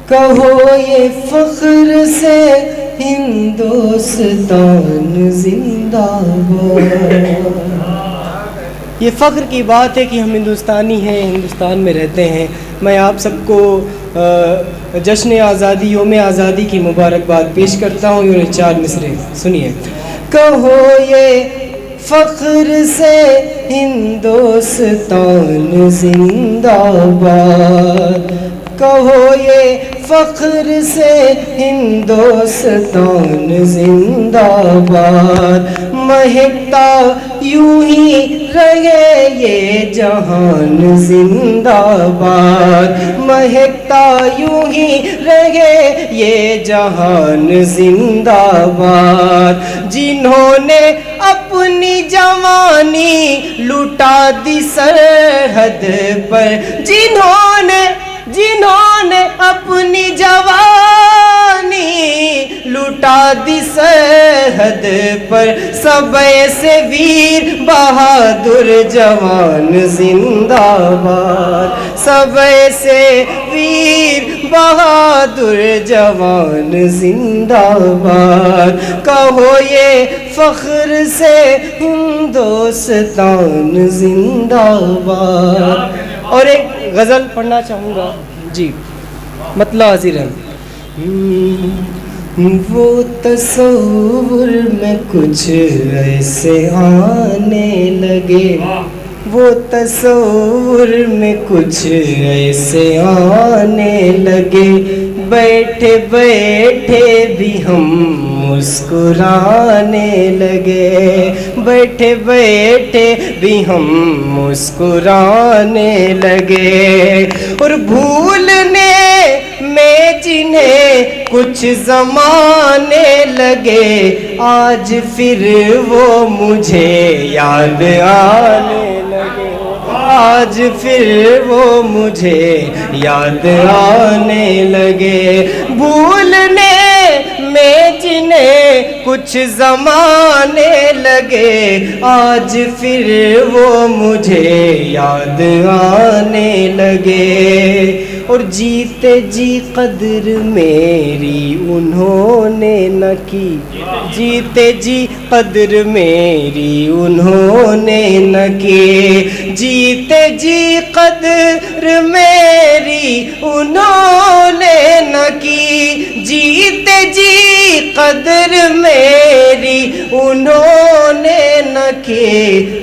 کہو یہ فخر سے ہندوستان زندہ باد۔ یہ فخر کی بات ہے کہ ہم ہندوستانی ہیں، ہندوستان میں رہتے ہیں۔ میں آپ سب کو جشن آزادی، یوم آزادی کی مبارکباد پیش کرتا ہوں۔ یہ 4 مصرے سنیے۔ کہو یہ فخر سے ہندوستان زندہ باد، کہو یہ فخر سے ہندوستان زندہ باد، مہکتا یوں ہی رہے یہ جہان زندہ باد، مہکتا یوں ہی رہے یہ جہان زندہ باد۔ جنہوں نے اپنی جوانی لٹا دی سرحد پر، جنہوں نے اپنی جوانی لٹا دی سرحد پر، سب ایسے ویر بہادر جوان زندہ باد، سب ایسے ویر بہادر جوان زندہ باد، کہو یہ فخر سے ہندوستان زندہ باد۔ اور ایک غزل پڑھنا چاہوں گا جی، مطلع حاضر ہے۔ وہ تصور میں کچھ ایسے آنے لگے، وہ تصور میں کچھ ایسے آنے لگے، بیٹھے بیٹھے بھی ہم مسکرانے لگے، بیٹھے بیٹھے بھی ہم مسکرانے لگے، اور بھولنے میں جنہیں کچھ زمانے لگے، آج پھر وہ مجھے یاد آنے لگے، آج پھر وہ مجھے یاد آنے لگے، بھولنے میں جنہیں کچھ زمانے لگے، آج پھر وہ مجھے یاد آنے لگے، اور جیتے جی قدر میری انہوں نے نہ کی، جیتے جی قدر میری انہوں نے نہ کی، جیتے جی قدر میری انہوں نے نہ کی، جیتے جی قدر میری انہوں نے نہ کی،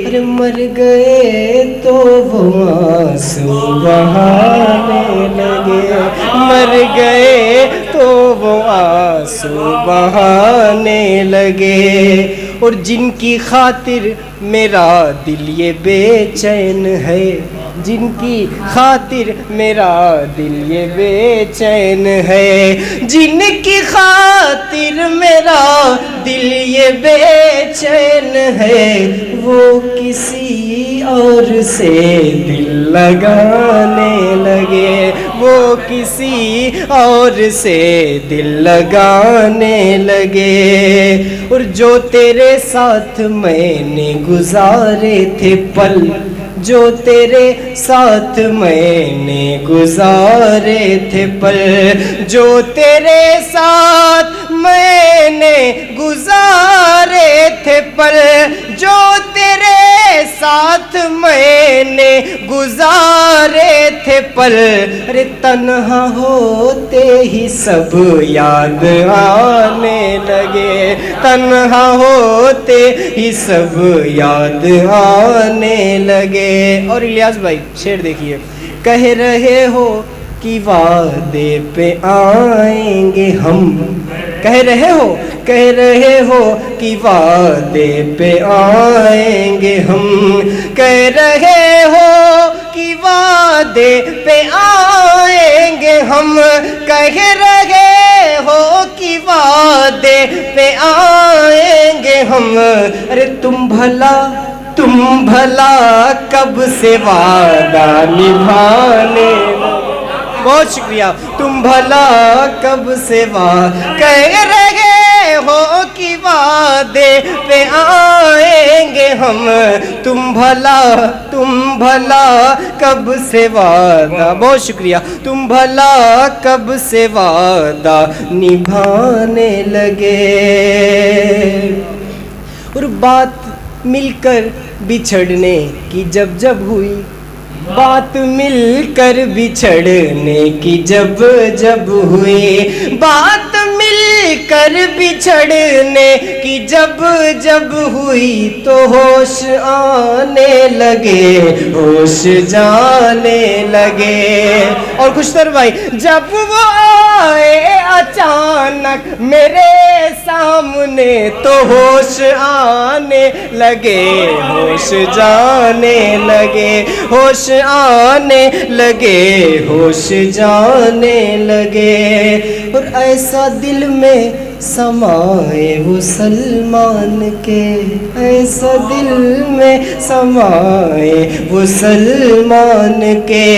ارے مر گئے تو وہ آنسو بہانے لگے، مر گئے تو وہ آنسو بہانے لگے، اور جن کی خاطر میرا دل یہ بے چین ہے، جن کی خاطر میرا دل یہ بے چین ہے، جن کی خاطر میرا دل یہ بے چین ہے، وہ کسی اور سے دل لگانے لگے، وہ کسی اور سے دل لگانے لگے، اور جو تیرے ساتھ میں نے گزارے تھے پل، جو تیرے ساتھ میں نے گزارے تھے پل، جو تیرے ساتھ میں نے گزارے تھے پل، جو تیرے ساتھ میں نے گزارے تھے پل، ارے تنہا ہوتے ہی سب یاد آنے لگے، تنہا ہوتے ہی سب یاد آنے لگے۔ اور الیاس بھائی شعر دیکھیے۔ کہہ رہے ہو کہ وعدے پہ آئیں گے ہم، کہہ رہے ہو کہ وعدے پہ آئیں گے ہم، کہہ رہے ہو کہ وعدے پہ آئیں گے ہم، کہہ رہے ہو کہ وعدے پہ آئیں گے ہم، ارے تم بھلا کب سے وعدہ نبھانے، بہت شکریہ، تم بھلا کب سے کہہ رہے ہو کہ وعدے پہ آئیں گے ہم، تم بھلا کب سے وعدہ، بہت شکریہ، تم بھلا کب سے وعدہ نبھانے لگے۔ اور بات مل کر بچھڑنے کی جب ہوئی، بات مل کر بچھڑنے کی جب ہوئی، بات مل کر بچھڑنے کی جب ہوئی، تو ہوش آنے لگے، ہوش جانے لگے۔ اور خوشتر بھائی، جب وہ آئے اچانک میرے سامنے، تو ہوش آنے لگے، ہوش جانے لگے، ہوش آنے لگے، ہوش جانے لگے۔ اور ایسا دل میں سمائے وہ سلمان کے، ایسا دل میں سمائے وہ سلمان کے،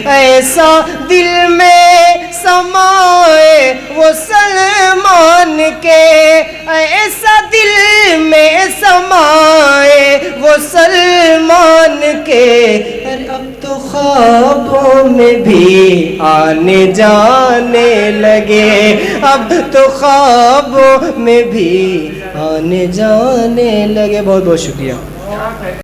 ایسا دل میں سمائے وہ سلمان کے، ایسا دل میں سمائے وہ سلمان کے۔ اب تو خوابوں میں بھی آنے جانے لگے، اب تو خوابوں میں بھی آنے جانے لگے۔ بہت بہت شکریہ۔